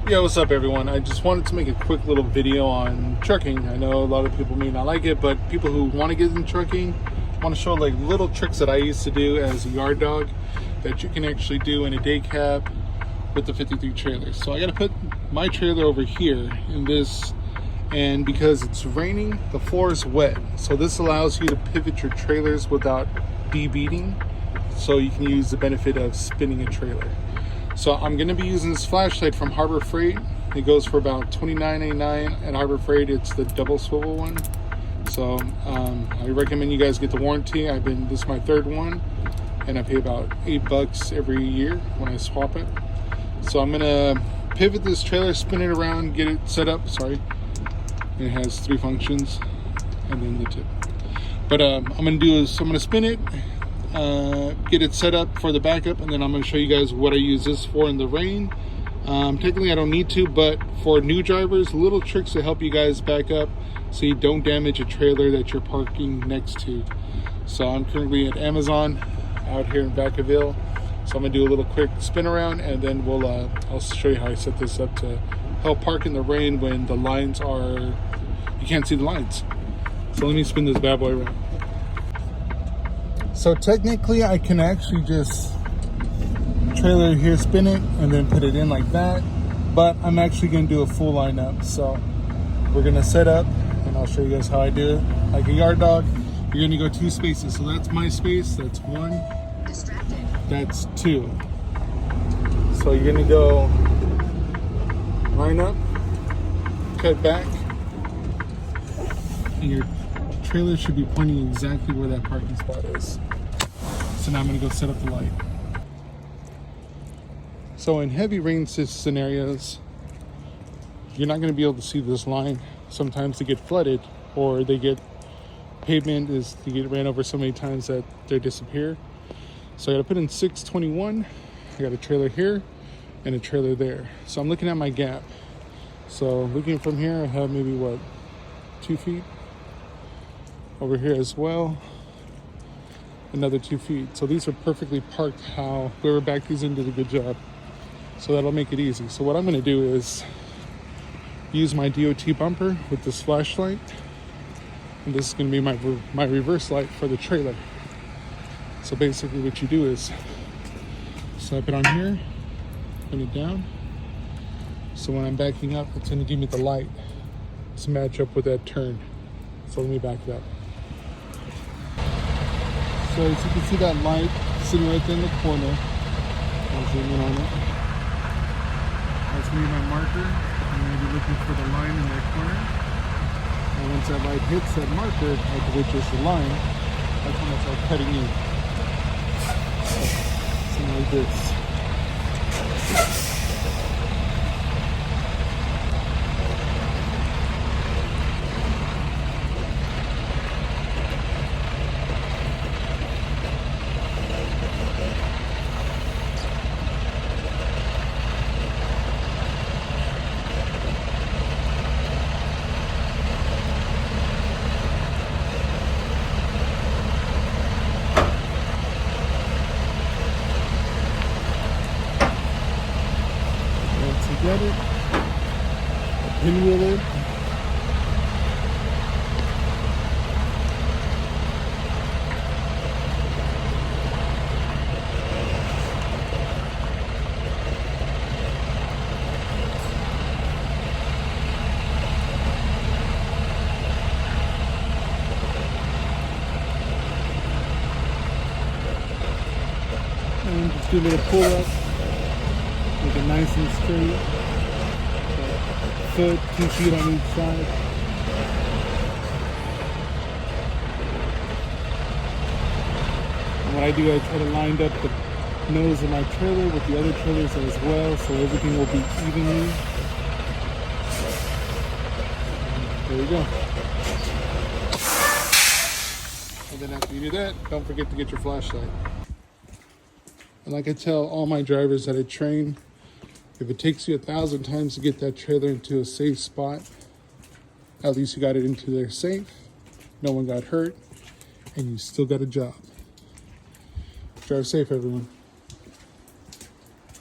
Yeah, what's up everyone? I just wanted to make a quick little video on trucking. I know a lot of people may not like it, but people who want to get in trucking, I want to show like little tricks that I used to do as a yard dog that you can actually do in a day cab with the 53 trailer. So I got to put my trailer over here in this, and because it's raining, the floor is wet. So this allows you to pivot your trailers without de-beating. So you can use the benefit of spinning a trailer. So I'm going to be using this flashlight from Harbor Freight. It goes for about $29.89 at Harbor Freight. It's the double swivel one. So I recommend you guys get the warranty. This is my third one, and I pay about $8 every year when I swap it. So I'm gonna pivot this trailer, spin it around, get it set up. Sorry, and it has 3 functions, and then the tip. But I'm gonna spin it. Get it set up for the backup, and then I'm going to show you guys what I use this for in the rain. Technically I don't need to, but for new drivers, little tricks to help you guys back up so you don't damage a trailer that you're parking next to. So I'm currently at Amazon out here in Vacaville, so I'm going to do a little quick spin around, and then I'll show you how I set this up to help park in the rain when the lines you can't see the lines. So let me spin this bad boy around. So technically I can actually just trailer here, spin it, and then put it in like that. But I'm actually going to do a full lineup. So we're going to set up, and I'll show you guys how I do it. Like a yard dog, you're going to go 2 spaces. So that's my space. That's 1. That's 2. So you're going to go line up, cut back, and your trailer should be pointing exactly where that parking spot is. So now I'm going to go set up the light. So in heavy rain scenarios, you're not going to be able to see this line. Sometimes they get flooded, or they get ran over so many times that they disappear. So I got to put in 621. I got a trailer here and a trailer there. So I'm looking at my gap. So looking from here, I have maybe 2 feet. Over here as well, another 2 feet. So these are perfectly parked how whoever backed these in did a good job. So that'll make it easy. So what I'm going to do is use my DOT bumper with this flashlight, and this is going to be my reverse light for the trailer. So basically what you do is slap it on here, put it down. So when I'm backing up, it's going to give me the light to match up with that turn. So let me back it up. So as you can see that light sitting right there in the corner. I'll zoom in on it. That's me, my marker. I'm going to be looking for the line in that corner. And once that light hits that marker, which is the line, that's when I start cutting in. Something like this. Get it, pinwheel it, and just do a little pull up, make it nice and straight. Foot, 2 feet on each side. And what I do, I try to line up the nose of my trailer with the other trailers as well, so everything will be evenly. There we go. And then after you do that, don't forget to get your flashlight. And like I tell all my drivers that I train, if it takes you 1,000 times to get that trailer into a safe spot, at least you got it into there safe, no one got hurt, and you still got a job. Drive safe, everyone.